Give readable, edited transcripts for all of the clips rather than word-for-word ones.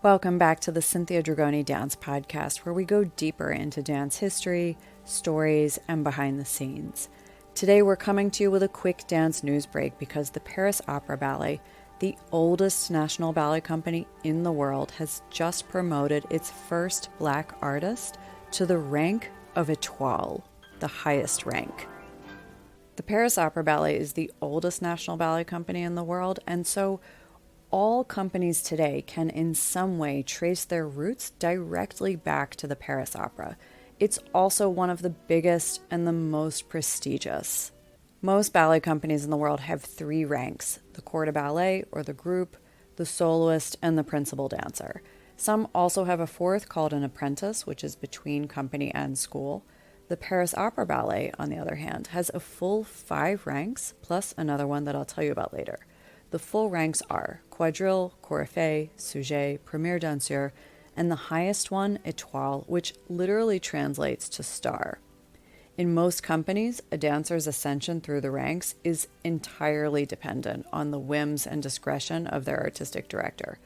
Welcome back to the Cynthia Dragoni Dance Podcast, where we go deeper into dance history, stories, and behind the scenes. Today we're coming to you with a quick dance news break because the Paris Opera Ballet, the oldest national ballet company in the world, has just promoted its first Black artist to the rank of étoile, the highest rank. The Paris Opera Ballet is the oldest national ballet company in the world, and so all companies today can in some way trace their roots directly back to the Paris Opera. It's also one of the biggest and the most prestigious. Most ballet companies in the world have three ranks: the corps de ballet or the group, the soloist, and the principal dancer. Some also have a fourth called an apprentice, which is between company and school. The Paris Opera Ballet, on the other hand, has a full 5 ranks, plus another one that I'll tell you about later. The full ranks are quadrille, coryphée, sujet, premier danseur, and the highest one, étoile, which literally translates to star. In most companies, a dancer's ascension through the ranks is entirely dependent on the whims and discretion of their artistic director.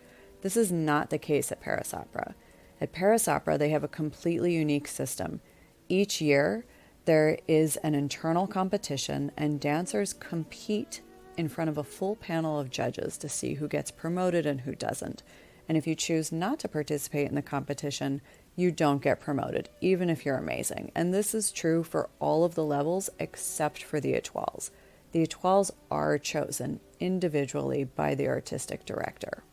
This is not the case at Paris Opera. At Paris Opera, they have a completely unique system. Each year, there is an internal competition, and dancers compete in front of a full panel of judges to see who gets promoted and who doesn't. And if you choose not to participate in the competition, you don't get promoted, even if you're amazing. And this is true for all of the levels except for the étoiles. The étoiles are chosen individually by the artistic director.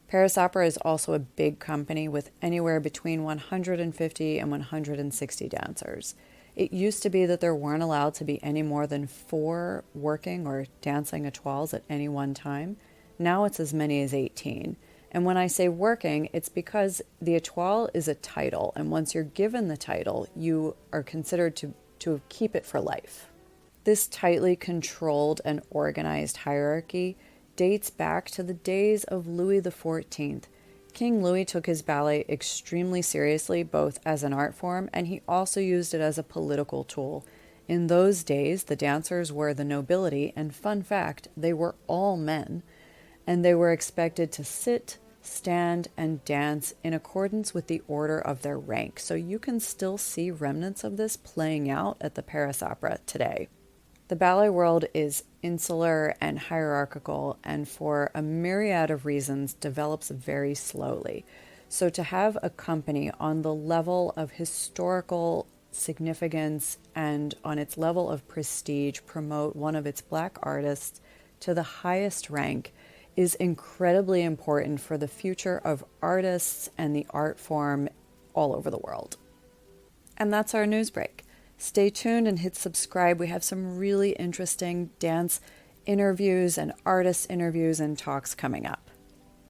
Paris Opera is also a big company with anywhere between 150 and 160 dancers. It used to be that there weren't allowed to be any more than 4 working or dancing étoiles at any one time. Now it's as many as 18. And when I say working, it's because the étoile is a title, and once you're given the title, you are considered to keep it for life. This tightly controlled and organized hierarchy dates back to the days of Louis XIV. King Louis took his ballet extremely seriously, both as an art form, and he also used it as a political tool. In those days, the dancers were the nobility, and fun fact, they were all men, and they were expected to sit, stand, and dance in accordance with the order of their rank. So you can still see remnants of this playing out at the Paris Opera today. The ballet world is insular and hierarchical, and for a myriad of reasons develops very slowly. So to have a company on the level of historical significance and on its level of prestige promote one of its Black artists to the highest rank is incredibly important for the future of artists and the art form all over the world. And that's our news break. Stay tuned and hit subscribe. We have some really interesting dance interviews and artist interviews and talks coming up.